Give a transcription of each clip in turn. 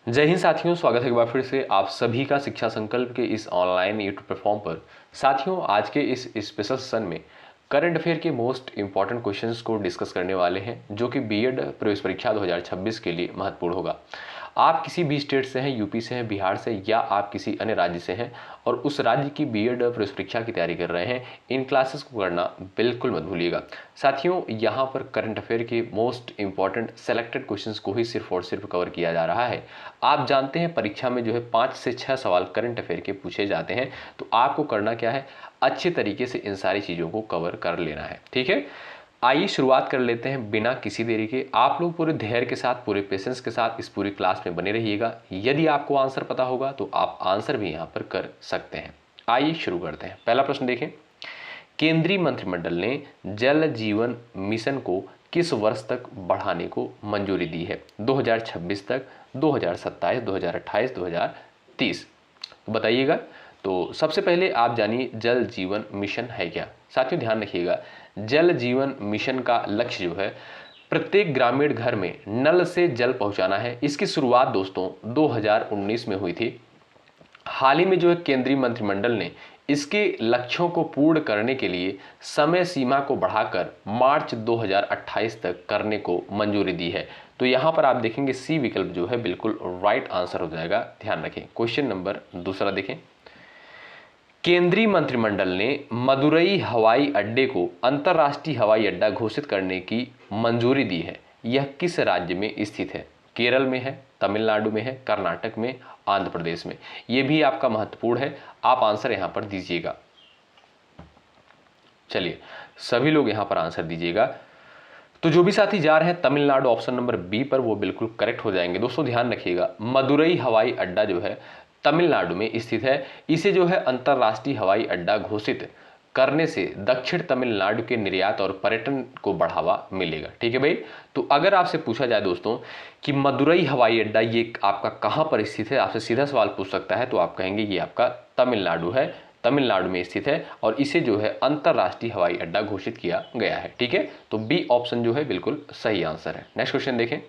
जय हिंद साथियों, स्वागत है एक बार फिर से आप सभी का शिक्षा संकल्प के इस ऑनलाइन यूट्यूब प्लेटफॉर्म पर। साथियों, आज के इस स्पेशल सेशन में करंट अफेयर के मोस्ट इंपॉर्टेंट क्वेश्चंस को डिस्कस करने वाले हैं, जो कि बीएड प्रवेश परीक्षा 2026 के लिए महत्वपूर्ण होगा। आप किसी भी स्टेट से हैं, यूपी से हैं, बिहार से, या आप किसी अन्य राज्य से हैं और उस राज्य की बीएड प्रवेश परीक्षा की तैयारी कर रहे हैं, इन क्लासेस को करना बिल्कुल मत भूलिएगा। साथियों, यहाँ पर करंट अफेयर के मोस्ट इंपॉर्टेंट सेलेक्टेड क्वेश्चंस को ही सिर्फ और सिर्फ कवर किया जा रहा है। आप जानते हैं परीक्षा में जो है 5 से 6 सवाल करंट अफेयर के पूछे जाते हैं, तो आपको करना क्या है, अच्छे तरीके से इन सारी चीज़ों को कवर कर लेना है। ठीक है, आइए शुरुआत कर लेते हैं बिना किसी देरी के। आप लोग पूरे धैर्य के साथ, पूरे पेशेंस के साथ इस पूरी क्लास में बने रहिएगा। यदि आपको आंसर पता होगा तो आप आंसर भी यहाँ पर कर सकते हैं। आइए शुरू करते हैं। पहला प्रश्न देखें, केंद्रीय मंत्रिमंडल ने जल जीवन मिशन को किस वर्ष तक बढ़ाने को मंजूरी दी है? 2026 तक, 2027, 2028, 2030? बताइएगा। तो सबसे पहले आप जानिए जल जीवन मिशन है क्या। साथियों ध्यान रखिएगा, जल जीवन मिशन का लक्ष्य जो है प्रत्येक ग्रामीण घर में नल से जल पहुंचाना है। इसकी शुरुआत दोस्तों 2019 में हुई थी। हाल ही में जो है केंद्रीय मंत्रिमंडल ने इसके लक्ष्यों को पूर्ण करने के लिए समय सीमा को बढ़ाकर मार्च 2028 तक करने को मंजूरी दी है। तो यहां पर आप देखेंगे सी विकल्प जो है बिल्कुल राइट आंसर हो जाएगा। ध्यान रखें। क्वेश्चन नंबर दूसरा देखें, केंद्रीय मंत्रिमंडल ने मदुरई हवाई अड्डे को अंतर्राष्ट्रीय हवाई अड्डा घोषित करने की मंजूरी दी है। यह किस राज्य में स्थित है? केरल में है, तमिलनाडु में है, कर्नाटक में, आंध्र प्रदेश में? यह भी आपका महत्वपूर्ण है, आप आंसर यहां पर दीजिएगा। चलिए, सभी लोग यहां पर आंसर दीजिएगा। तो जो भी साथी जा रहे हैं तमिलनाडु ऑप्शन नंबर बी पर, वो बिल्कुल करेक्ट हो जाएंगे। दोस्तों ध्यान रखिएगा, मदुरई हवाई अड्डा जो है तमिलनाडु में स्थित है। इसे जो है अंतर्राष्ट्रीय हवाई अड्डा घोषित करने से दक्षिण तमिलनाडु के निर्यात और पर्यटन को बढ़ावा मिलेगा। ठीक है भाई। तो अगर आपसे पूछा जाए दोस्तों कि मदुरई हवाई अड्डा ये आपका कहां पर स्थित है, आपसे सीधा सवाल पूछ सकता है, तो आप कहेंगे ये आपका तमिलनाडु है, तमिलनाडु में स्थित है और इसे जो है अंतर्राष्ट्रीय हवाई अड्डा घोषित किया गया है। ठीक है, तो बी ऑप्शन जो है बिल्कुल सही आंसर है। नेक्स्ट क्वेश्चन देखें।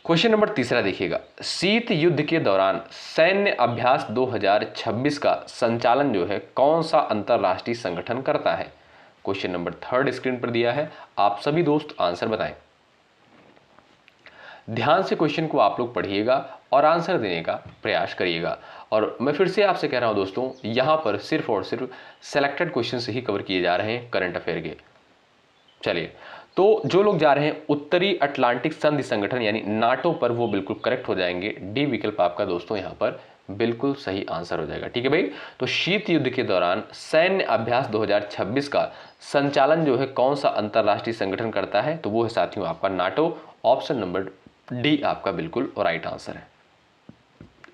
क्वेश्चन नंबर तीसरा देखिएगा, शीत युद्ध के दौरान सैन्य अभ्यास 2026 का संचालन जो है कौन सा अंतर्राष्ट्रीय संगठन करता है? क्वेश्चन नंबर थर्ड स्क्रीन पर दिया है, आप सभी दोस्त आंसर बताएं। ध्यान से क्वेश्चन को आप लोग पढ़िएगा और आंसर देने का प्रयास करिएगा। और मैं फिर से आपसे कह रहा हूं दोस्तों, यहां पर सिर्फ और सिर्फ सेलेक्टेड क्वेश्चन से ही कवर किए जा रहे हैं करंट अफेयर के। चलिए, तो जो लोग जा रहे हैं उत्तरी अटलांटिक संधि संगठन यानी नाटो पर, वो बिल्कुल करेक्ट हो जाएंगे। डी विकल्प आपका दोस्तों यहां पर बिल्कुल सही आंसर हो जाएगा। ठीक है भाई। तो शीत युद्ध के दौरान सैन्य अभ्यास 2026 का संचालन जो है कौन सा अंतर्राष्ट्रीय संगठन करता है? तो वो है साथियों आपका नाटो। ऑप्शन नंबर डी आपका बिल्कुल राइट आंसर है।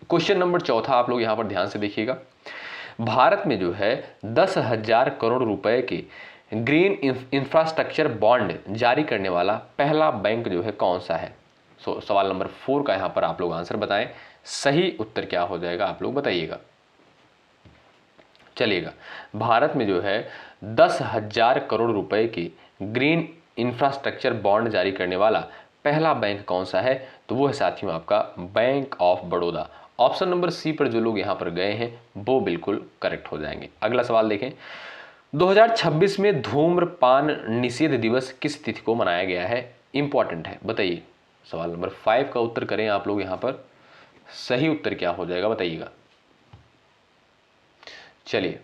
क्वेश्चन नंबर चौथा आप लोग यहां पर ध्यान से देखिएगा, भारत में जो है 10,000 करोड़ रुपए के ग्रीन इंफ्रास्ट्रक्चर बॉन्ड जारी करने वाला पहला बैंक जो है कौन सा है? सवाल नंबर 4 का यहां पर आप लोग आंसर बताएं, सही उत्तर क्या हो जाएगा आप लोग बताइएगा। चलिएगा, भारत में जो है 10,000 करोड़ रुपए के ग्रीन इंफ्रास्ट्रक्चर बॉन्ड जारी करने वाला पहला बैंक कौन सा है? तो वो है साथियों आपका bank of Baroda. Option number C पर जो लोग यहां पर गए हैं वो बिल्कुल करेक्ट हो जाएंगे। अगला सवाल देखें, 2026 में धूम्रपान निषेध दिवस किस तिथि को मनाया गया है? इंपॉर्टेंट है, बताइए। सवाल नंबर 5 का उत्तर करें आप लोग यहां पर, सही उत्तर क्या हो जाएगा बताइएगा। चलिए,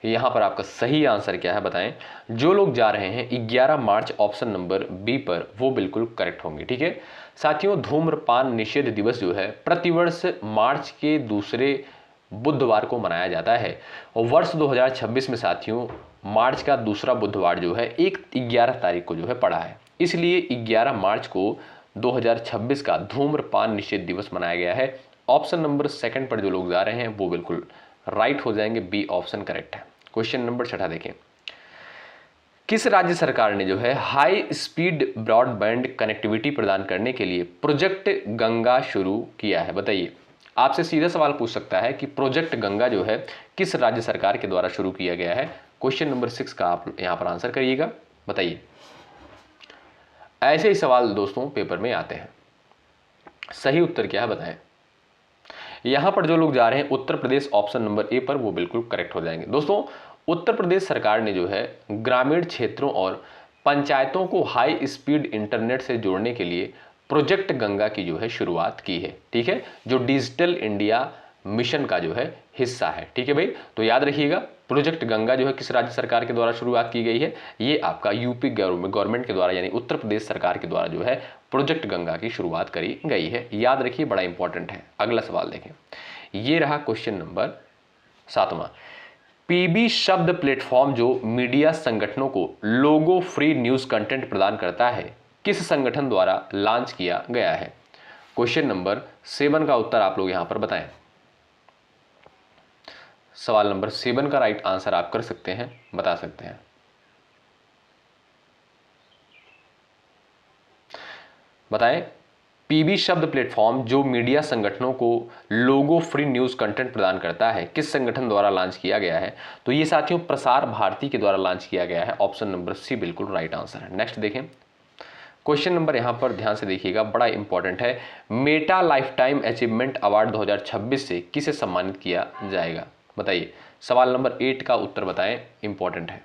यहां पर आपका सही आंसर क्या है बताएं। जो लोग जा रहे हैं 11 मार्च ऑप्शन नंबर बी पर, वो बिल्कुल करेक्ट होंगे। ठीक है साथियों, धूम्रपान निषेध दिवस जो है प्रतिवर्ष मार्च के दूसरे बुधवार को मनाया जाता है और वर्ष 2026 में साथियों मार्च का दूसरा बुधवार जो है 11 तारीख को जो है पड़ा है, इसलिए 11 मार्च को 2026 का धूम्रपान निषेध दिवस मनाया गया है। ऑप्शन नंबर सेकंड पर जो लोग जा रहे हैं वो बिल्कुल राइट हो जाएंगे, बी ऑप्शन करेक्ट है। क्वेश्चन नंबर 6 देखें, किस राज्य सरकार ने जो है हाई स्पीड ब्रॉडबैंड कनेक्टिविटी प्रदान करने के लिए प्रोजेक्ट गंगा शुरू किया है? बताइए। आपसे सीधा सवाल पूछ सकता है कि प्रोजेक्ट गंगा जो है किस राज्य सरकार के द्वारा शुरू किया गया है? क्वेश्चन नंबर 6 का आप यहां पर आंसर करिएगा, बताइए। ऐसे ही सवाल दोस्तों पेपर में आते हैं। सही उत्तर क्या है बताएं। यहां पर जो लोग जा रहे हैं Uttar Pradesh option number A पर, वो बिल्कुल करेक्ट हो जाएंगे। दोस्तों उत्तर प्रदेश सरकार ने जो है ग्रामीण क्षेत्रों और पंचायतों को हाई स्पीड इंटरनेट से जोड़ने के लिए प्रोजेक्ट गंगा की जो है शुरुआत की है। ठीक है, जो डिजिटल इंडिया मिशन का जो है हिस्सा है। ठीक है भाई, तो याद रखिएगा प्रोजेक्ट गंगा जो है किस राज्य सरकार के द्वारा शुरुआत की गई है, ये आपका यूपी गवर्नमेंट के द्वारा यानी उत्तर प्रदेश सरकार के द्वारा जो है प्रोजेक्ट गंगा की शुरुआत करी गई है। याद रखिए, बड़ा इंपॉर्टेंट है। अगला सवाल देखें, ये रहा क्वेश्चन नंबर 7वां। पीबी शब्द प्लेटफॉर्म जो मीडिया संगठनों को लोगो फ्री न्यूज कंटेंट प्रदान करता है, किस संगठन द्वारा लॉन्च किया गया है। क्वेश्चन नंबर 7 का उत्तर आप लोग यहां पर बताएं। सवाल नंबर 7 का राइट आंसर आप कर सकते हैं, बता सकते हैं। बताएं, पीबी शब्द प्लेटफॉर्म जो मीडिया संगठनों को लोगो फ्री न्यूज कंटेंट प्रदान करता है, किस संगठन द्वारा लॉन्च किया गया है। तो ये साथियों प्रसार भारती के द्वारा लॉन्च किया गया है। ऑप्शन नंबर सी बिल्कुल राइट आंसर है। नेक्स्ट देखें, क्वेश्चन नंबर यहां पर ध्यान से देखिएगा, बड़ा इंपॉर्टेंट है। Meta life time achievement award 2026 से किसे सम्मानित किया जाएगा, बताइए। सवाल नंबर 8 का उत्तर बताएं, इंपॉर्टेंट है।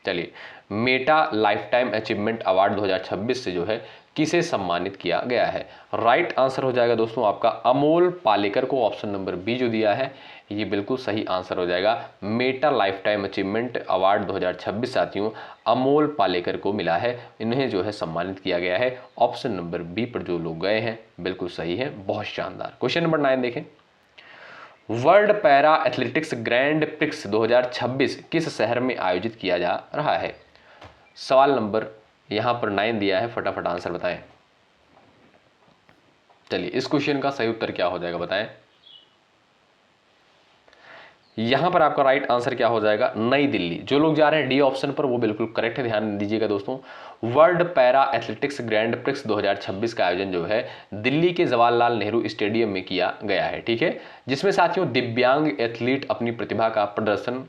चलिए, Meta life time achievement award 2026 से जो है किसे सम्मानित किया गया है। राइट आंसर हो जाएगा दोस्तों आपका अमोल पालेकर को। ऑप्शन नंबर बी जो दिया है ये बिल्कुल सही आंसर हो जाएगा। Meta life time achievement award 2026 साथियों अमोल पालेकर को मिला है, इन्हें जो है सम्मानित किया गया है। ऑप्शन नंबर बी पर जो लोग गए हैं बिल्कुल सही है, बहुत शानदार। क्वेश्चन नंबर 9 देखें, world para athletics grand prix 2026 किस शहर में आयोजित किया जा रहा है। सवाल नंबर यहां पर 9 दिया है, फटाफट आंसर बताएं। चलिए, इस क्वेश्चन का सही उत्तर क्या हो जाएगा बताएं। यहां पर आपका राइट आंसर क्या हो जाएगा, नई दिल्ली। जो लोग जा रहे हैं डी ऑप्शन पर वो बिल्कुल करेक्ट है, ध्यान दीजिएगा दोस्तों। World para athletics grand prix 2026 का आयोजन जो है दिल्ली के जवाहरलाल नेहरू स्टेडियम में किया गया है। ठीक है, जिसमें साथियों दिव्यांग एथलीट अपनी प्रतिभा का प्रदर्शन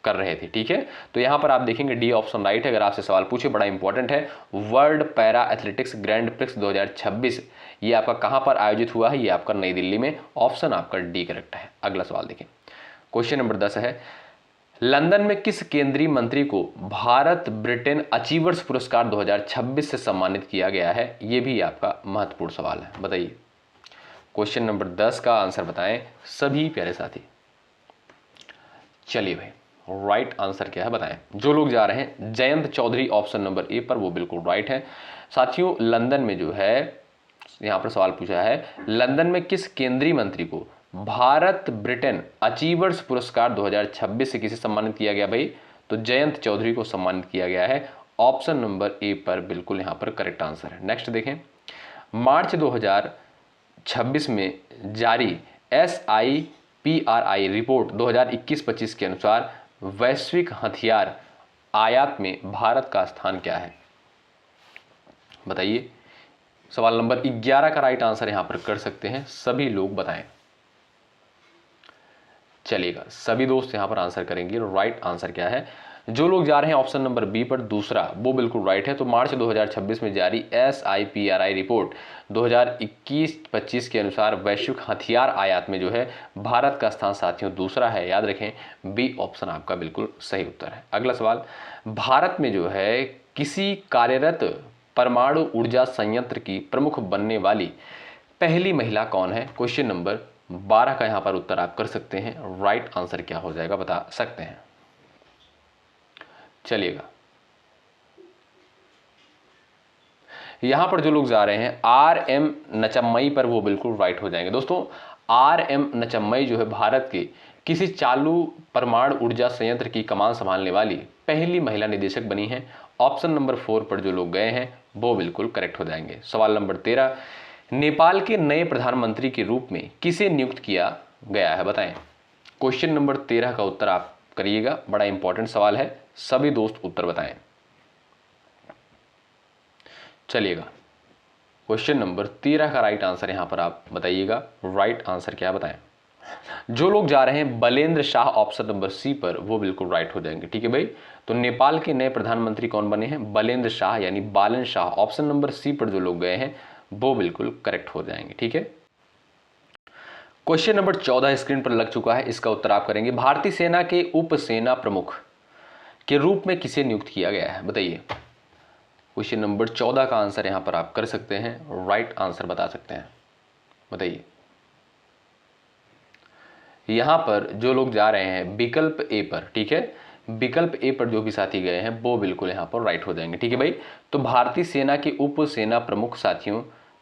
कर रहे थे। ठीक है, तो यहां पर आप देखेंगे डी ऑप्शन राइट है। अगर आपसे सवाल पूछे, बड़ा इंपॉर्टेंट है, world para athletics grand prix 2026 ये आपका कहां पर आयोजित हुआ है, ये आपका नई दिल्ली में। ऑप्शन आपका डी करेक्ट है। अगला सवाल देखें, क्वेश्चन नंबर 10 है, लंदन में किस केंद्रीय मंत्री को भारत ब्रिटेन अचीवर्स पुरस्कार 2026 से सम्मानित किया गया है। यह भी आपका महत्वपूर्ण सवाल है, बताइए। क्वेश्चन नंबर 10 का आंसर बताएं सभी प्यारे साथी। चलिए भाई, राइट आंसर क्या है बताएं। जो लोग जा रहे हैं Jayant Chaudhary option number A पर, वो बिल्कुल राइट है। साथियों लंदन में जो है यहां पर सवाल पूछा है, लंदन में किस केंद्रीय मंत्री को भारत ब्रिटेन अचीवर्स पुरस्कार 2026 से किसे सम्मानित किया गया भाई, तो जयंत चौधरी को सम्मानित किया गया है। ऑप्शन नंबर ए पर बिल्कुल यहां पर करेक्ट आंसर है। नेक्स्ट देखें, मार्च 2026 में जारी SIPRI रिपोर्ट 2021-25 के अनुसार वैश्विक हथियार आयात में भारत का स्थान क्या है, बताइए। सवाल नंबर 11 का राइट आंसर यहां पर कर सकते हैं, सभी लोग बताएं। चलेगा, सभी दोस्त यहां पर आंसर करेंगे। राइट आंसर क्या है, जो लोग जा रहे हैं ऑप्शन नंबर बी पर दूसरा, वो बिल्कुल राइट है। तो मार्च 2026 में जारी SIPRI रिपोर्ट 2021-25 के अनुसार वैश्विक हथियार आयात में जो है भारत का स्थान साथियों दूसरा है। याद रखें, बी ऑप्शन आपका बिल्कुल सही उत्तर है। अगला सवाल, भारत में जो है किसी कार्यरत परमाणु ऊर्जा संयंत्र की प्रमुख बनने वाली पहली महिला कौन है। क्वेश्चन नंबर 12 का यहां पर उत्तर आप कर सकते हैं। राइट आंसर क्या हो जाएगा बता सकते हैं। चलिएगा, यहां पर जो लोग जा रहे हैं RM नचम्मई पर, वो बिल्कुल राइट हो जाएंगे। दोस्तों RM नचम्मई जो है भारत के किसी चालू परमाणु ऊर्जा संयंत्र की कमान संभालने वाली पहली महिला निदेशक बनी है। ऑप्शन नंबर 4 पर जो लोग गए हैं वो बिल्कुल करेक्ट हो जाएंगे। सवाल नंबर 13, नेपाल के नए प्रधानमंत्री के रूप में किसे नियुक्त किया गया है, बताएं। क्वेश्चन नंबर 13 का उत्तर आप करिएगा, बड़ा इंपॉर्टेंट सवाल है, सभी दोस्त उत्तर बताएं। चलिएगा, क्वेश्चन नंबर 13 का राइट आंसर यहां पर आप बताइएगा। राइट आंसर क्या बताएं। जो लोग जा रहे हैं Balendra Shah option number C पर, वो बिल्कुल राइट हो जाएंगे। ठीक है भाई, तो नेपाल के नए प्रधानमंत्री कौन बने हैं? बलेंद्र शाह यानी बालन शाह। ऑप्शन नंबर सी पर जो लोग गए हैं वो बिल्कुल करेक्ट हो जाएंगे। ठीक है, क्वेश्चन नंबर 14 स्क्रीन पर लग चुका है, इसका उत्तर आप करेंगे। भारतीय सेना के उप सेना प्रमुख के रूप में किसे नियुक्त किया गया है? बताइए। क्वेश्चन नंबर 14 का आंसर यहां पर आप कर सकते हैं, राइट आंसर बता सकते हैं। बताइए। यहां पर जो लोग जा रहे हैं विकल्प ए पर, ठीक है, विकल्प ए पर जो भी साथी गए हैं वो बिल्कुल यहां पर राइट हो जाएंगे। ठीक है भाई, तो भारतीय सेना के उप सेना प्रमुख साथियों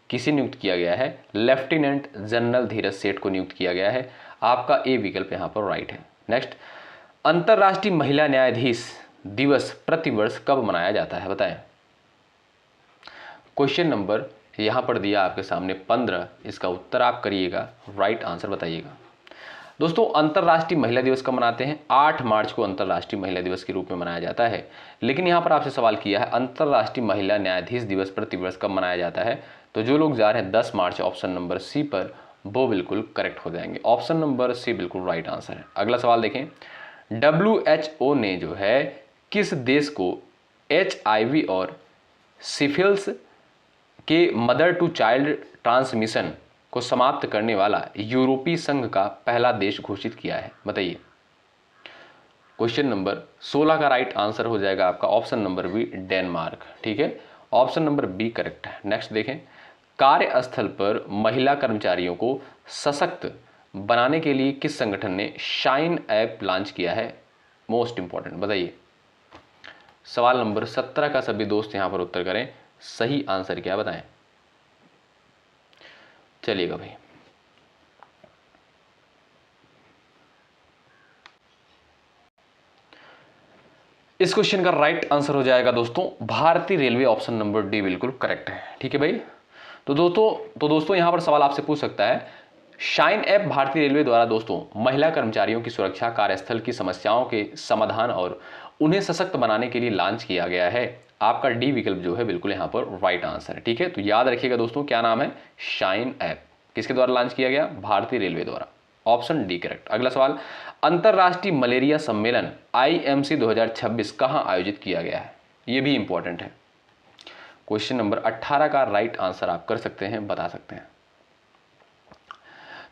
किसे नियुक्त किया गया है? लेफ्टिनेंट जनरल धीरज सेठ को नियुक्त किया गया है। आपका ए विकल्प यहां पर राइट है। नेक्स्ट, अंतर्राष्ट्रीय महिला न्यायाधीश दिवस प्रतिवर्ष कब मनाया जाता है? बताएं। क्वेश्चन नंबर यहां पर दिया आपके सामने 15, इसका उत्तर आप करिएगा, राइट आंसर बताइएगा। दोस्तों, अंतर्राष्ट्रीय महिला दिवस कब मनाते हैं? 8 मार्च को अंतर्राष्ट्रीय महिला दिवस के रूप में मनाया जाता है। लेकिन यहां पर आपसे सवाल किया है अंतर्राष्ट्रीय महिला न्यायाधीश दिवस प्रतिवर्ष कब मनाया जाता है? तो जो लोग जा रहे हैं 10 मार्च ऑप्शन नंबर सी पर, वो बिल्कुल करेक्ट हो जाएंगे। ऑप्शन नंबर सी बिल्कुल राइट आंसर है। अगला सवाल देखें, WHO ने जो है किस देश को HIV और सिफिलिस के मदर टू चाइल्ड ट्रांसमिशन को समाप्त करने वाला यूरोपीय संघ का पहला देश घोषित किया है? बताइए। क्वेश्चन नंबर 16 का राइट आंसर हो जाएगा आपका ऑप्शन नंबर बी, डेनमार्क। ठीक है, ऑप्शन नंबर बी करेक्ट है। नेक्स्ट देखें, कार्यस्थल पर महिला कर्मचारियों को सशक्त बनाने के लिए किस संगठन ने शाइन ऐप लॉन्च किया है? मोस्ट इंपॉर्टेंट, बताइए। सवाल नंबर 17 का सभी दोस्त यहां पर उत्तर करें, सही आंसर क्या बताएं। चलिएगा भाई, इस क्वेश्चन का राइट आंसर हो जाएगा दोस्तों भारतीय रेलवे, ऑप्शन नंबर डी बिल्कुल करेक्ट है। ठीक है भाई, तो दोस्तों यहां पर सवाल आपसे पूछ सकता है, शाइन ऐप भारतीय रेलवे द्वारा दोस्तों महिला कर्मचारियों की सुरक्षा, कार्यस्थल की समस्याओं के समाधान और उन्हें सशक्त बनाने के लिए लॉन्च किया गया है। आपका डी विकल्प जो है बिल्कुल यहां पर राइट आंसर है। ठीक है, तो याद रखिएगा दोस्तों, क्या नाम है? Shine app. किसके द्वारा लॉन्च किया गया? भारतीय रेलवे द्वारा। Option D correct. अगला सवाल, अंतरराष्ट्रीय मलेरिया सम्मेलन IMC 2026 कहां आयोजित किया गया है? यह भी इंपॉर्टेंट है। क्वेश्चन नंबर 18 का राइट आंसर आप कर सकते हैं, बता सकते हैं।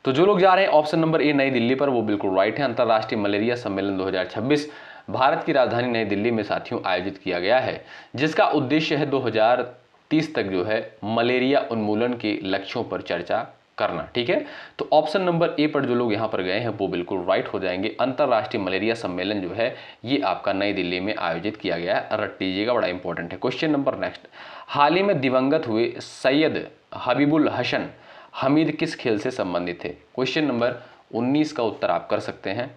तो जो लोग जा रहे हैं ऑप्शन नंबर ए, नई दिल्ली पर, वो बिल्कुल राइट है। अंतरराष्ट्रीय मलेरिया सम्मेलन 2026 भारत की राजधानी नई दिल्ली में साथियों आयोजित किया गया है, जिसका उद्देश्य है 2030 तक जो है मलेरिया उन्मूलन के लक्ष्यों पर चर्चा करना। ठीक है, तो ऑप्शन नंबर ए पर जो लोग यहां पर गए हैं वो बिल्कुल राइट हो जाएंगे। अंतरराष्ट्रीय मलेरिया सम्मेलन जो है ये आपका नई दिल्ली में आयोजित किया गया है, रट लीजिएगा, बड़ा इंपॉर्टेंट है। क्वेश्चन नंबर नेक्स्ट, हाल ही में दिवंगत हुए सैयद हबीबुल हसन हमीद किस खेल से संबंधित थे? क्वेश्चन नंबर 19 का उत्तर आप कर सकते हैं।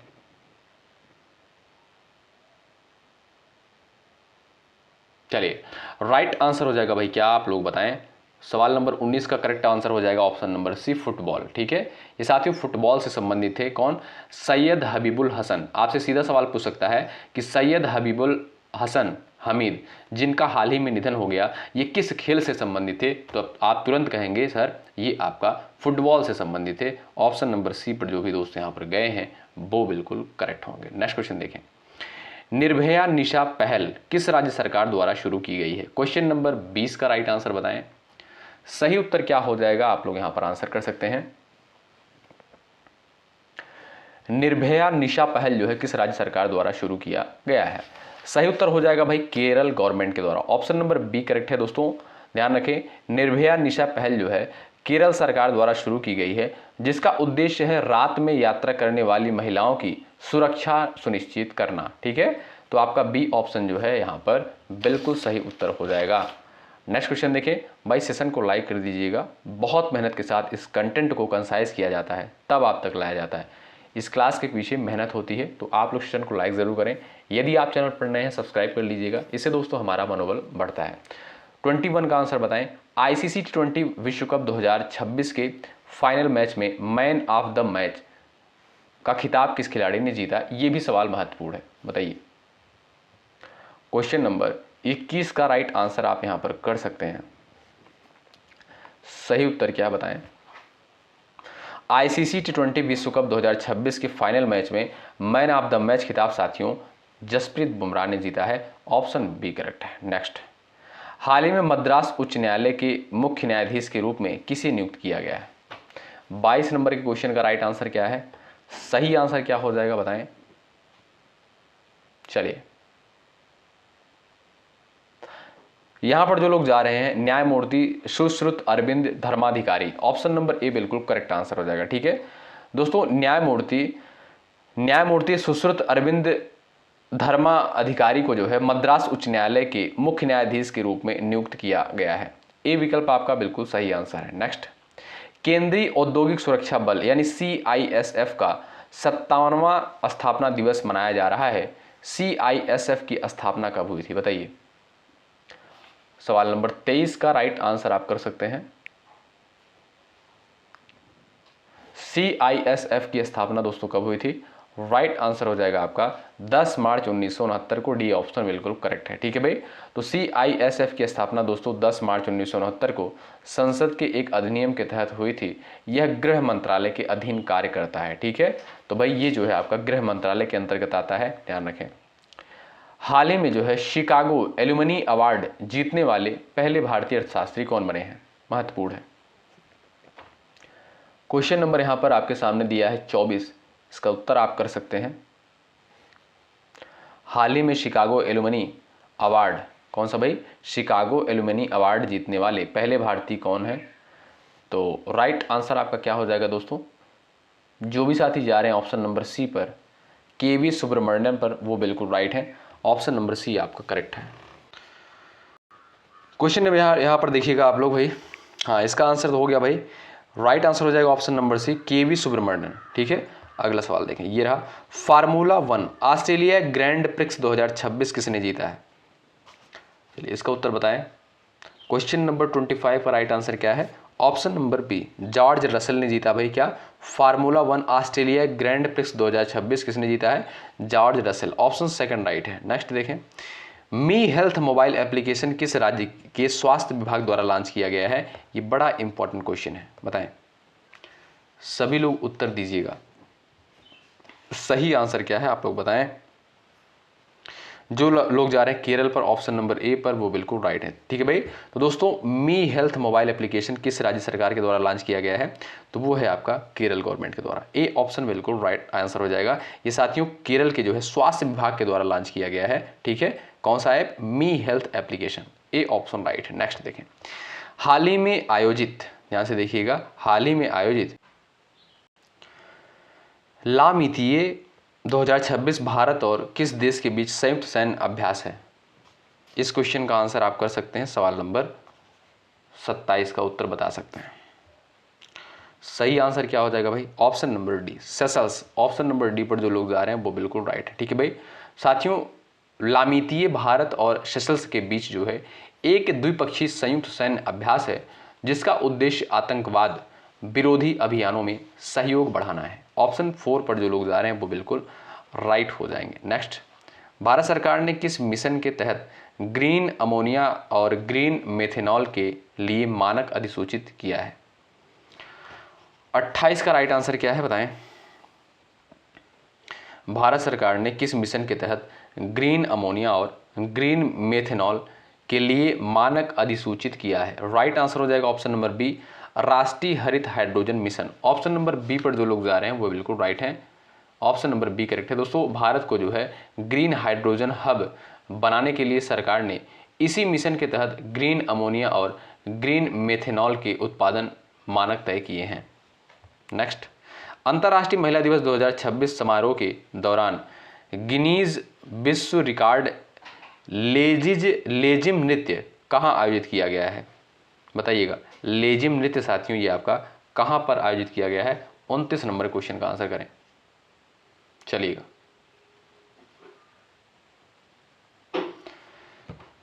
चलिए, राइट आंसर हो जाएगा भाई, क्या आप लोग बताएं। सवाल नंबर 19 का करेक्ट आंसर हो जाएगा ऑप्शन नंबर सी, फुटबॉल। ठीक है, ये साथियों फुटबॉल से संबंधित थे। कौन? सैयद हबीबुल हसन। आपसे सीधा सवाल पूछ सकता है कि सैयद हबीबुल हसन हमीद, जिनका हाल ही में निधन हो गया, ये किस खेल से संबंधित थे? तो आप तुरंत कहेंगे सर ये आपका फुटबॉल से संबंधित थे। ऑप्शन नंबर सी पर जो भी दोस्त यहाँ पर गए हैं वो बिल्कुल करेक्ट होंगे। नेक्स्ट क्वेश्चन देखें, निर्भया निशा पहल किस राज्य सरकार द्वारा शुरू की गई है? क्वेश्चन नंबर 20 का राइट आंसर बताएं। सही उत्तर क्या हो जाएगा, आप लोग यहां पर आंसर कर सकते हैं। निर्भया निशा पहल जो है किस राज्य सरकार द्वारा शुरू किया गया है? सही उत्तर हो जाएगा भाई केरल गवर्नमेंट के द्वारा। ऑप्शन नंबर बी करेक्ट है दोस्तों, ध्यान रखें, निर्भया निशा पहल जो है केरल सरकार द्वारा शुरू की गई है, जिसका उद्देश्य है रात में यात्रा करने वाली महिलाओं की सुरक्षा सुनिश्चित करना। ठीक है, तो आपका बी ऑप्शन जो है यहां पर बिल्कुल सही उत्तर हो जाएगा। नेक्स्ट क्वेश्चन देखें भाई, सेशन को लाइक कर दीजिएगा। बहुत मेहनत के साथ इस कंटेंट को कंसाइज किया जाता है, तब आप तक लाया जाता है। इस क्लास के पीछे मेहनत होती है, तो आप लोग सेशन को लाइक ज़रूर करें। यदि आप चैनल पर नए हैं सब्सक्राइब कर लीजिएगा, इससे दोस्तों हमारा मनोबल बढ़ता है। 21 का आंसर बताएं। ICC T20 विश्व कप 2026 के फाइनल मैच में मैन ऑफ द मैच का खिताब किस खिलाड़ी ने जीता? ये भी सवाल महत्वपूर्ण है, बताइए। क्वेश्चन नंबर 21 का राइट आंसर आप यहां पर कर सकते हैं। सही उत्तर क्या बताएं? आईसीसी टी20 विश्व कप 2026 के फाइनल मैच में मैन ऑफ द मैच खिताब साथियों जसप्रीत बुमराह ने जीता है। ऑप्शन बी करेक्ट है। नेक्स्ट, हाल ही में मद्रास उच्च न्यायालय के मुख्य न्यायाधीश के रूप में किसे नियुक्त किया गया है? 22 नंबर के क्वेश्चन का राइट आंसर क्या है? सही आंसर क्या हो जाएगा बताएं। चलिए, यहां पर जो लोग जा रहे हैं न्यायमूर्ति Sushrut Arvind Dharmadhikari, option number A बिल्कुल करेक्ट आंसर हो जाएगा। ठीक है दोस्तों, न्यायमूर्ति सुश्रुत अरविंद धर्मा अधिकारी को जो है मद्रास उच्च न्यायालय के मुख्य न्यायाधीश के रूप में नियुक्त किया गया है। ए विकल्प आपका बिल्कुल सही आंसर है। नेक्स्ट, केंद्रीय औद्योगिक सुरक्षा बल यानी CISF का 57वां स्थापना दिवस मनाया जा रहा है। CISF की स्थापना कब हुई थी बताइए। सवाल नंबर 23 का राइट आंसर आप कर सकते हैं। CISF की स्थापना दोस्तों कब हुई थी? राइट आंसर हो जाएगा आपका 10 मार्च 1969 को। डी ऑप्शन बिल्कुल करेक्ट है। ठीक है भाई, तो CISF की स्थापना दोस्तों 10 मार्च 1969 को संसद के एक अधिनियम के तहत हुई थी। यह गृह मंत्रालय के अधीन कार्य करता है। ठीक है, तो भाई ये जो है आपका गृह मंत्रालय के अंतर्गत आता है, ध्यान रखें। हाल ही में जो है शिकागो एल्यूमनी अवार्ड जीतने वाले पहले भारतीय अर्थशास्त्री कौन बने हैं? महत्वपूर्ण है। क्वेश्चन नंबर यहां पर आपके सामने दिया है 24, इसका उत्तर आप कर सकते हैं। हाल ही में शिकागो एल्यूमनी अवार्ड, कौन सा भाई? शिकागो एल्यूमनी अवार्ड जीतने वाले पहले भारतीय कौन है? तो राइट आंसर आपका क्या हो जाएगा दोस्तों? जो भी साथी जा रहे हैं ऑप्शन नंबर सी पर, KV सुब्रमण्यम पर, वो बिल्कुल राइट है। ऑप्शन नंबर सी आपका करेक्ट है। क्वेश्चन नंबर यहाँ पर देखिएगा आप लोग भाई। हाँ, इसका आंसर तो हो गया भाई। राइट आंसर हो जाएगा option number C, KV Subramaniam. ठीक है, अगला सवाल देखें, ये रहा। फार्मूला 1 ऑस्ट्रेलिया ग्रैंड प्रिक्स 2026 किसने जीता है? चलिए इसका उत्तर बताएं। क्वेश्चन नंबर 25 का राइट आंसर क्या है? Option number B, George Russell ने जीता भाई क्या? फार्मूला 1 ऑस्ट्रेलिया ग्रैंड प्रिक्स 2026 किसने जीता है? George Russell. Option second right है। नेक्स्ट देखें, मी हेल्थ मोबाइल एप्लीकेशन किस राज्य के स्वास्थ्य विभाग द्वारा लॉन्च किया गया है? ये बड़ा इंपॉर्टेंट क्वेश्चन है, बताएं। सभी लोग उत्तर दीजिएगा, सही आंसर क्या है आप लोग बताएं। जो लोग जा रहे हैं केरल पर, ऑप्शन नंबर ए पर, वो बिल्कुल राइट है। ठीक है भाई, तो दोस्तों मी हेल्थ मोबाइल एप्लीकेशन किस राज्य सरकार के द्वारा लॉन्च किया गया है? तो वो है आपका केरल गवर्नमेंट के द्वारा। ए ऑप्शन बिल्कुल राइट आंसर हो जाएगा। ये साथियों केरल के जो है स्वास्थ्य विभाग के द्वारा लॉन्च किया गया है। ठीक है, कौन सा है? Mi health application. A option right है। नेक्स्ट देखें, हाल ही में आयोजित, ध्यान से देखिएगा, हाल ही में आयोजित लामितीये 2026 भारत और किस देश के बीच संयुक्त सैन्य अभ्यास है? इस क्वेश्चन का आंसर आप कर सकते हैं। सवाल नंबर 27 का उत्तर बता सकते हैं। सही आंसर क्या हो जाएगा भाई? Option number D, Seychelles. Option number D पर जो लोग जा रहे हैं वो बिल्कुल राइट है। ठीक है भाई, साथियों लामितीये भारत और सेशल्स के बीच जो है एक द्विपक्षीय संयुक्त सैन्य अभ्यास है, जिसका उद्देश्य आतंकवाद विरोधी अभियानों में सहयोग बढ़ाना है। ऑप्शन 4 पर जो लोग जा रहे हैं वो बिल्कुल राइट हो जाएंगे। नेक्स्ट, भारत सरकार ने किस मिशन के तहत ग्रीन अमोनिया और ग्रीन मेथेनॉल के लिए मानक अधिसूचित किया है? 28 का राइट आंसर क्या है बताएं। भारत सरकार ने किस मिशन के तहत ग्रीन अमोनिया और ग्रीन मेथेनॉल के लिए मानक अधिसूचित किया है? राइट आंसर हो जाएगा ऑप्शन नंबर बी, राष्ट्रीय हरित hydrogen mission. Option number B पर जो लोग जा रहे हैं वो बिल्कुल राइट हैं। ऑप्शन नंबर बी करेक्ट है। दोस्तों भारत को जो है ग्रीन हाइड्रोजन हब बनाने के लिए सरकार ने इसी मिशन के तहत ग्रीन अमोनिया और ग्रीन मेथेनॉल के उत्पादन मानक तय किए हैं। नेक्स्ट, अंतर्राष्ट्रीय महिला दिवस 2026 समारोह के दौरान गिनीज विश्व रिकॉर्ड लेजिम नृत्य कहाँ आयोजित किया गया है? बताइएगा। लेजिम नृत्य साथियों ये आपका कहाँ पर आयोजित किया गया है? 29 नंबर क्वेश्चन का आंसर करें। चलिएगा,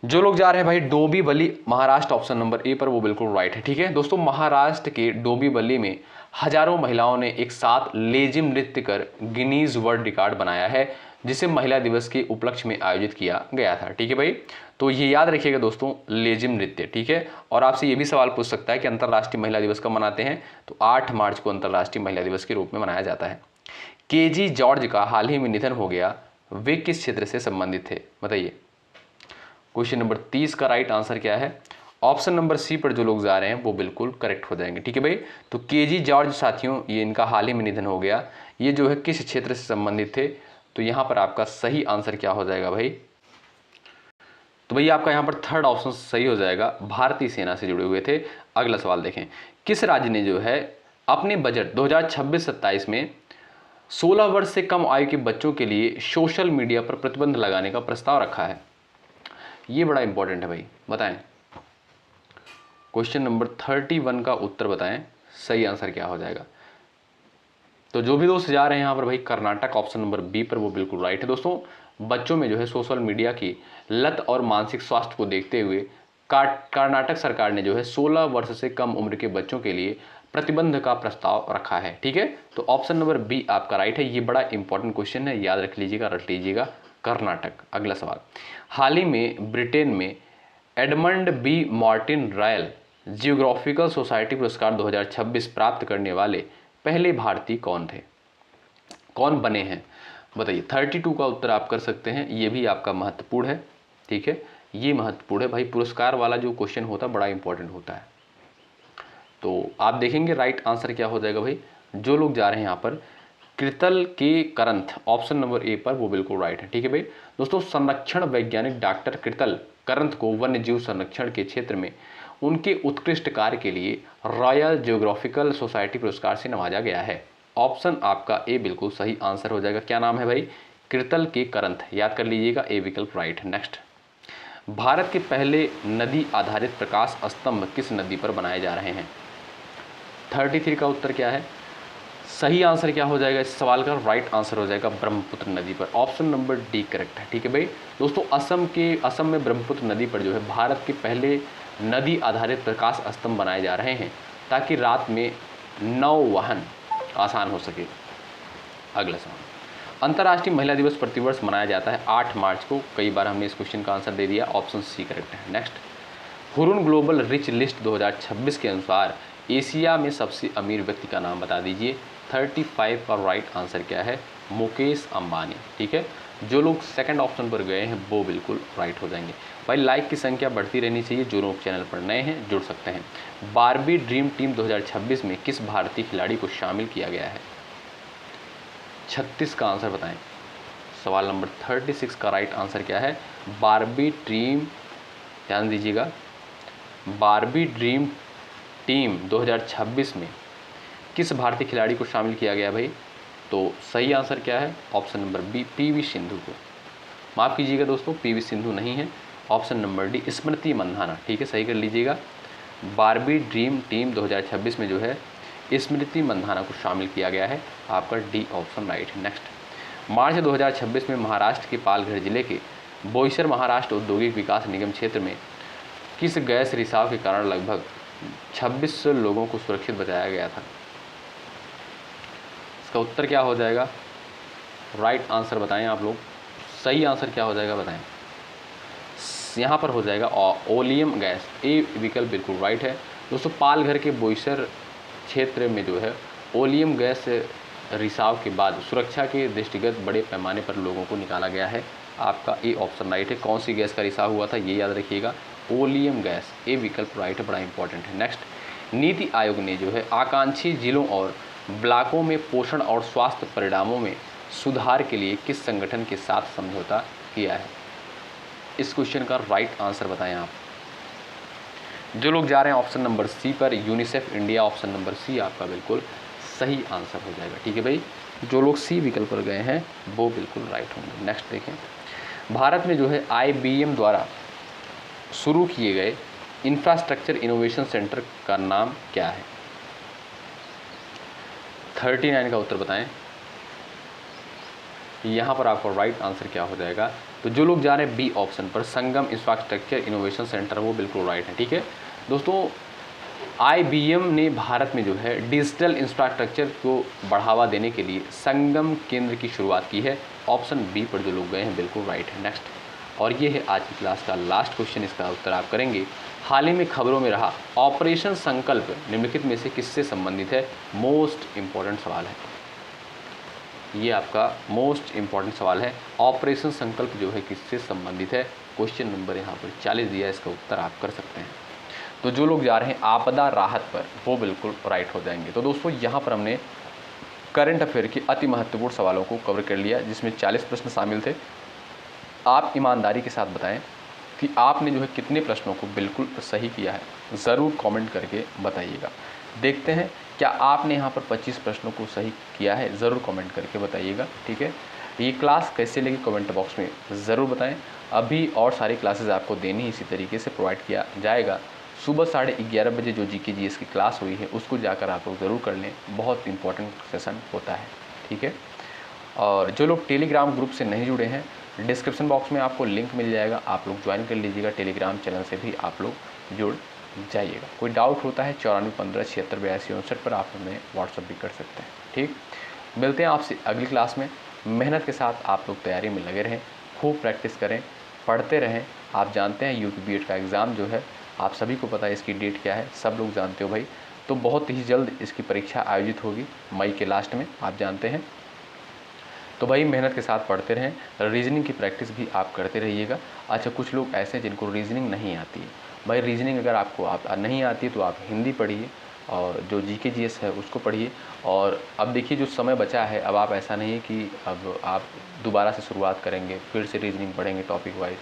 जो लोग जा रहे हैं भाई Dombivli Maharashtra, option number A पर, वो बिल्कुल राइट है। ठीक है दोस्तों, महाराष्ट्र के डोंबिवली में हजारों महिलाओं ने एक साथ लेजिम नृत्य कर गिनीज वर्ल्ड रिकॉर्ड बनाया है, जिसे महिला दिवस के उपलक्ष्य में आयोजित किया गया था। ठीक है भाई, तो ये याद रखिएगा दोस्तों, लेजिम नृत्य, ठीक है। और आपसे ये भी सवाल पूछ सकता है कि अंतर्राष्ट्रीय महिला दिवस कब मनाते हैं, तो 8 मार्च को अंतर्राष्ट्रीय महिला दिवस के रूप में मनाया जाता है। केजी जॉर्ज का हाल ही में निधन हो गया, वे किस क्षेत्र से संबंधित थे, बताइए। क्वेश्चन नंबर 30 का राइट आंसर क्या है? ऑप्शन नंबर सी पर जो लोग जा रहे हैं वो बिल्कुल करेक्ट हो जाएंगे, ठीक है भाई। तो केजी जॉर्ज साथियों, ये इनका हाल ही में निधन हो गया, ये जो है किस क्षेत्र से संबंधित थे, तो यहाँ पर आपका सही आंसर क्या हो जाएगा भाई? तो भैया आपका यहाँ पर थर्ड ऑप्शन सही हो जाएगा, भारतीय सेना से जुड़े हुए थे। अगला सवाल देखें, किस राज्य ने जो है अपने बजट 2026-27 में 16 वर्ष से कम आयु के बच्चों के लिए सोशल मीडिया पर प्रतिबंध लगाने का प्रस्ताव रखा है? ये बड़ा इंपॉर्टेंट है भाई, बताएं। क्वेश्चन नंबर 31 का उत्तर बताएं, सही आंसर क्या हो जाएगा? तो जो भी दोस्त जा रहे हैं यहाँ पर भाई कर्नाटक, ऑप्शन नंबर बी पर, वो बिल्कुल राइट है दोस्तों। बच्चों में जो है सोशल मीडिया की लत और मानसिक स्वास्थ्य को देखते हुए कर्नाटक सरकार ने जो है 16 वर्ष से कम उम्र के बच्चों के लिए प्रतिबंध का प्रस्ताव रखा है, ठीक है। तो ऑप्शन नंबर बी आपका राइट है। ये बड़ा इंपॉर्टेंट क्वेश्चन है, याद रख लीजिएगा, रट लीजिएगा, कर्नाटक। अगला सवाल, हाल ही में ब्रिटेन में Edmund B Martin Royal Geographical Society पुरस्कार 2026 प्राप्त करने वाले पहले भारतीय कौन थे, कौन बने हैं, बताइए। 32 का उत्तर आप कर सकते हैं, ये भी आपका महत्वपूर्ण है, ठीक है, ये महत्वपूर्ण है भाई। पुरस्कार वाला जो क्वेश्चन होता है बड़ा इंपॉर्टेंट होता है। तो आप देखेंगे राइट आंसर क्या हो जाएगा भाई। जो लोग जा रहे हैं यहाँ पर कृतल के करंथ, ऑप्शन नंबर ए पर, वो बिल्कुल राइट है, ठीक है भाई। दोस्तों संरक्षण वैज्ञानिक डॉक्टर कृतल करंथ को वन्य जीव संरक्षण के क्षेत्र में उनके उत्कृष्ट कार्य के लिए रॉयल जियोग्राफिकल सोसाइटी पुरस्कार से नवाजा गया है। ऑप्शन आपका ए बिल्कुल सही आंसर हो जाएगा। क्या नाम है भाई? कृतल के करंथ, याद कर लीजिएगा, ए विकल्प राइट है। नेक्स्ट, भारत के पहले नदी आधारित प्रकाश स्तंभ किस नदी पर बनाए जा रहे हैं? 33 का उत्तर क्या है? सही आंसर क्या हो जाएगा इस सवाल का? राइट आंसर हो जाएगा ब्रह्मपुत्र नदी पर, ऑप्शन नंबर डी करेक्ट है, ठीक है भाई। दोस्तों असम में ब्रह्मपुत्र नदी पर जो है भारत के पहले नदी आधारित प्रकाश स्तंभ बनाए जा रहे हैं ताकि रात में नौवहन आसान हो सके। अगला सवाल, अंतर्राष्ट्रीय महिला दिवस प्रतिवर्ष मनाया जाता है 8 मार्च को। कई बार हमने इस क्वेश्चन का आंसर दे दिया, ऑप्शन सी करेक्ट है। Next, Hurun global rich list 2026 के अनुसार एशिया में सबसे अमीर व्यक्ति का नाम बता दीजिए। 35 का राइट आंसर क्या है? मुकेश अंबानी, ठीक है। जो लोग सेकंड ऑप्शन पर गए हैं वो बिल्कुल राइट हो जाएंगे। भाई लाइक की संख्या बढ़ती रहनी चाहिए, जो लोग चैनल पर नए हैं जुड़ सकते हैं। बारबी ड्रीम टीम 2026 में किस भारतीय खिलाड़ी को शामिल किया गया है? 36 का आंसर बताएं। सवाल नंबर 36 का राइट आंसर क्या है? बारबी ड्रीम, ध्यान दीजिएगा, बारबी ड्रीम टीम 2026 में किस भारतीय खिलाड़ी को शामिल किया गया भाई? तो सही आंसर क्या है? Option number B, PV Sindhu को। माफ़ कीजिएगा दोस्तों, पीवी सिंधु नहीं है, option number D Smriti Mandhana, ठीक है, सही कर लीजिएगा। बारबी ड्रीम टीम 2026 में जो है स्मृति मंधाना को शामिल किया गया है, आपका डी ऑप्शन राइट है। नेक्स्ट, मार्च 2026 में महाराष्ट्र के पालघर जिले के बोईसर महाराष्ट्र औद्योगिक विकास निगम क्षेत्र में किस गैस रिसाव के कारण लगभग 2600 लोगों को सुरक्षित बचाया गया था? इसका उत्तर क्या हो जाएगा? राइट आंसर बताएं आप लोग, सही आंसर क्या हो जाएगा बताएं। यहाँ पर हो जाएगा ओलियम गैस, ए विकल्प बिल्कुल राइट है। दोस्तों पालघर के बोईसर क्षेत्र में जो है ओलियम गैस रिसाव के बाद सुरक्षा के दृष्टिगत बड़े पैमाने पर लोगों को निकाला गया है, आपका ए ऑप्शन राइट है। कौन सी गैस का रिसाव हुआ था ये याद रखिएगा, ओलियम गैस, ए विकल्प राइट है, बड़ा इंपॉर्टेंट है। नेक्स्ट, नीति आयोग ने जो है आकांक्षी जिलों और ब्लॉकों में पोषण और स्वास्थ्य परिणामों में सुधार के लिए किस संगठन के साथ समझौता किया है? इस क्वेश्चन का राइट आंसर बताएं आप। जो लोग जा रहे हैं ऑप्शन नंबर सी पर, UNICEF India, option number C आपका बिल्कुल सही आंसर हो जाएगा, ठीक है भाई। जो लोग सी विकल्प पर गए हैं वो बिल्कुल राइट होंगे। नेक्स्ट देखें, भारत में जो है IBM द्वारा शुरू किए गए इंफ्रास्ट्रक्चर इनोवेशन सेंटर का नाम क्या है? 39 का उत्तर बताएं। यहाँ पर आपका राइट आंसर क्या हो जाएगा? तो जो लोग जा रहे हैं बी ऑप्शन पर, संगम इंफ्रास्ट्रक्चर इनोवेशन सेंटर, वो बिल्कुल राइट है, ठीक है। दोस्तों IBM ने भारत में जो है डिजिटल इंफ्रास्ट्रक्चर को बढ़ावा देने के लिए संगम केंद्र की शुरुआत की है, ऑप्शन बी पर जो लोग गए हैं बिल्कुल राइट है। नेक्स्ट, और ये है आज की क्लास का लास्ट क्वेश्चन, इसका उत्तर आप करेंगे। हाल ही में खबरों में रहा ऑपरेशन संकल्प निम्नलिखित में से किससे संबंधित है? मोस्ट इंपॉर्टेंट सवाल है, ये आपका मोस्ट इंपॉर्टेंट सवाल है। ऑपरेशन संकल्प जो है किससे संबंधित है? क्वेश्चन नंबर यहाँ पर 40 दिया है, इसका उत्तर आप कर सकते हैं। तो जो लोग जा रहे हैं आपदा राहत पर वो बिल्कुल राइट हो जाएंगे। तो दोस्तों यहाँ पर हमने करंट अफेयर के अति महत्वपूर्ण सवालों को कवर कर लिया, जिसमें 40 प्रश्न शामिल थे। आप ईमानदारी के साथ बताएं कि आपने जो है कितने प्रश्नों को बिल्कुल सही किया है, ज़रूर कमेंट करके बताइएगा। देखते हैं क्या आपने यहाँ पर 25 प्रश्नों को सही किया है, ज़रूर कमेंट करके बताइएगा। ठीक है, ये क्लास कैसे लगी कमेंट बॉक्स में ज़रूर बताएं। अभी और सारी क्लासेस आपको देनी इसी तरीके से प्रोवाइड किया जाएगा। सुबह 11:30 बजे जो जीके जीएस की क्लास हुई है उसको जाकर आप लोग ज़रूर कर लें, बहुत इंपॉर्टेंट सेशन होता है। ठीक है, और जो लोग टेलीग्राम ग्रुप से नहीं जुड़े हैं, डिस्क्रिप्शन बॉक्स में आपको लिंक मिल जाएगा, आप लोग ज्वाइन कर लीजिएगा। टेलीग्राम चैनल से भी आप लोग जुड़ जाइएगा। कोई डाउट होता है 9415768259 पर आप हमें व्हाट्सअप भी कर सकते हैं। ठीक, मिलते हैं आपसे अगली क्लास में। मेहनत के साथ आप लोग तैयारी में लगे रहें, खूब प्रैक्टिस करें, पढ़ते रहें। आप जानते हैं यूपी बीएड का एग्ज़ाम जो है आप सभी को पता है इसकी डेट क्या है, सब लोग जानते हो भाई। तो बहुत ही जल्द इसकी परीक्षा आयोजित होगी मई के लास्ट में, आप जानते हैं। तो भाई मेहनत के साथ पढ़ते रहें, रीजनिंग की प्रैक्टिस भी आप करते रहिएगा। अच्छा, कुछ लोग ऐसे हैं जिनको रीजनिंग नहीं आती है। भाई रीजनिंग अगर आपको नहीं आती है तो आप हिंदी पढ़िए और जो जीके जीएस है उसको पढ़िए। और अब देखिए जो समय बचा है, अब आप ऐसा नहीं है कि अब आप दोबारा से शुरुआत करेंगे, फिर से रीजनिंग पढ़ेंगे टॉपिक वाइज।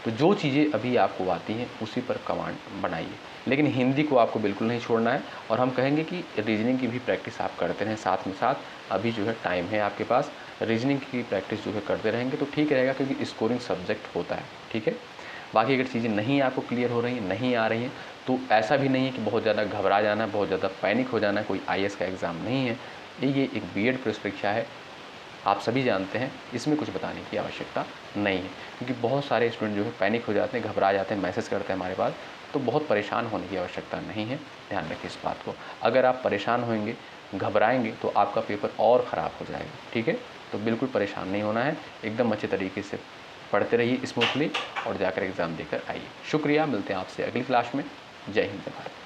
तो जो चीज़ें अभी आपको आती हैं उसी पर कमांड बनाइए, लेकिन हिंदी को आपको बिल्कुल नहीं छोड़ना है। और हम कहेंगे कि रीजनिंग की भी प्रैक्टिस आप करते रहें साथ में साथ। अभी जो है टाइम है आपके पास, रीजनिंग की प्रैक्टिस जो है करते रहेंगे तो ठीक रहेगा, क्योंकि स्कोरिंग सब्जेक्ट होता है। ठीक है, बाकी अगर चीज़ें नहीं आपको क्लियर हो रही हैं, नहीं आ रही हैं, तो ऐसा भी नहीं है कि बहुत ज़्यादा घबरा जाना, बहुत ज़्यादा पैनिक हो जाना। कोई आईएएस का एग्ज़ाम नहीं है, ये एक बीएड प्रवेश परीक्षा है, आप सभी जानते हैं। इसमें कुछ बताने की आवश्यकता नहीं है, क्योंकि बहुत सारे स्टूडेंट जो है पैनिक हो जाते हैं, घबरा जाते हैं, मैसेज करते हैं हमारे पास। तो बहुत परेशान होने की आवश्यकता नहीं है, ध्यान रखिए इस बात को। अगर आप परेशान होंगे, घबराएंगे तो आपका पेपर और ख़राब हो जाएगा। ठीक है, तो बिल्कुल परेशान नहीं होना है, एकदम अच्छे तरीके से पढ़ते रहिए स्मूथली और जाकर एग्ज़ाम देकर आइए। शुक्रिया, मिलते हैं आपसे अगली क्लास में। जय हिंद, जय भारत।